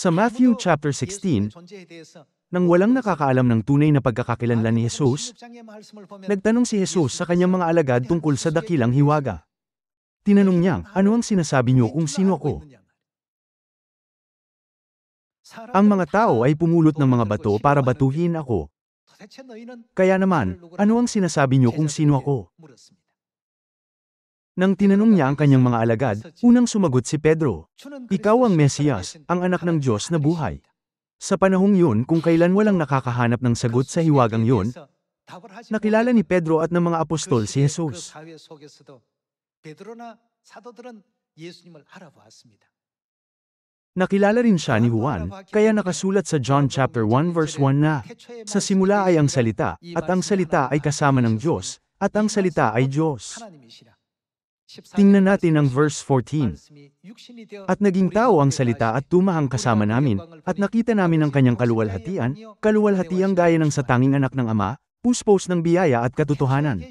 Sa Matthew chapter 16, nang walang nakakaalam ng tunay na pagkakakilanlan ni Jesus, nagtanong si Jesus sa kanyang mga alagad tungkol sa dakilang hiwaga. Tinanong niya, ano ang sinasabi niyo kung sino ako? Ang mga tao ay pumulot ng mga bato para batuhin ako. Kaya naman, ano ang sinasabi niyo kung sino ako? Nang tinanong niya ang kanyang mga alagad, unang sumagot si Pedro, ikaw ang Mesiyas, ang anak ng Diyos na buhay. Sa panahong yun kung kailan walang nakakahanap ng sagot sa hiwagang yun, nakilala ni Pedro at ng mga apostol si Jesus. Nakilala rin siya ni Juan, kaya nakasulat sa John chapter 1 verse 1 na, sa simula ay ang salita, at ang salita ay kasama ng Diyos, at ang salita ay Diyos. Tingnan natin ang verse 14. At naging tao ang salita at tumahang kasama namin, at nakita namin ang kanyang kaluwalhatiang gaya ng sa tanging anak ng Ama, puspos ng biyaya at katotohanan.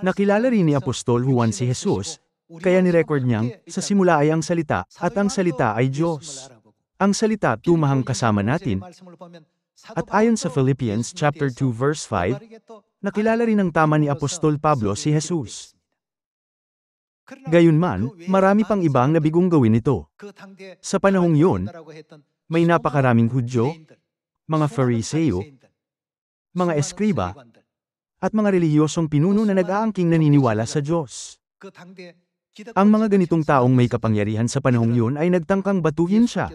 Nakilala rin ni Apostol Juan si Jesus, kaya ni-record niyang, sa simula ay ang salita, at ang salita ay Diyos. Ang salita tumahang kasama natin, at ayon sa Philippians chapter 2 verse 5, nakilala rin ng tama ni Apostol Pablo si Jesus. Gayunman, marami pang iba ang nabigong gawin ito. Sa panahong yun, may napakaraming Hudyo, mga Fariseo, mga eskriba, at mga relihiyosong pinuno na nag-aangking naniniwala sa Diyos. Ang mga ganitong taong may kapangyarihan sa panahong yun ay nagtangkang batuhin siya.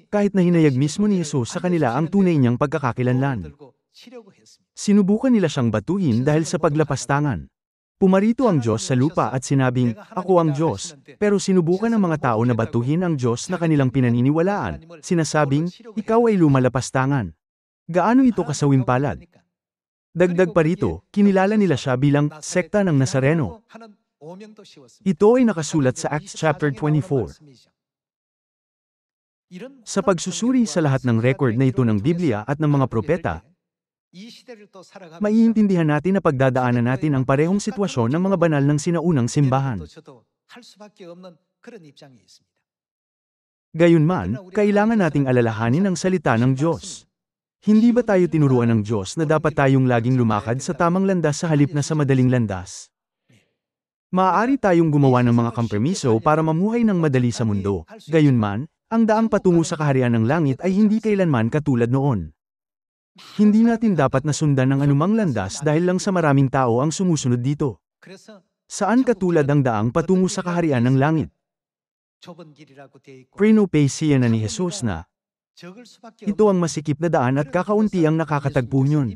Kahit na hinayag mismo ni Jesus sa kanila ang tunay niyang pagkakakilanlan. Sinubukan nila siyang batuhin dahil sa paglapastangan. Pumarito ang Diyos sa lupa at sinabing, ako ang Diyos, pero sinubukan ng mga tao na batuhin ang Diyos na kanilang pinaniniwalaan, sinasabing, ikaw ay lumalapastangan. Gaano ito kasawimpalad? Dagdag pa rito, kinilala nila siya bilang sekta ng Nazareno. Ito ay nakasulat sa Acts chapter 24. Sa pagsusuri sa lahat ng record na ito ng Biblia at ng mga propeta, maiintindihan natin na pagdadaanan natin ang parehong sitwasyon ng mga banal ng sinaunang simbahan. Gayunman, kailangan nating alalahanin ang salita ng Diyos. Hindi ba tayo tinuruan ng Diyos na dapat tayong laging lumakad sa tamang landas sa halip na sa madaling landas? Maaari tayong gumawa ng mga kompromiso para mamuhay ng madali sa mundo. Gayunman, ang daang patungo sa kaharian ng langit ay hindi kailanman katulad noon. Hindi natin dapat nasundan ng anumang landas dahil lang sa maraming tao ang sumusunod dito. Saan katulad ang daang patungo sa kaharian ng langit? Prinopesya na ni Jesus na, ito ang masikip na daan at kakaunti ang nakakatagpo niyon.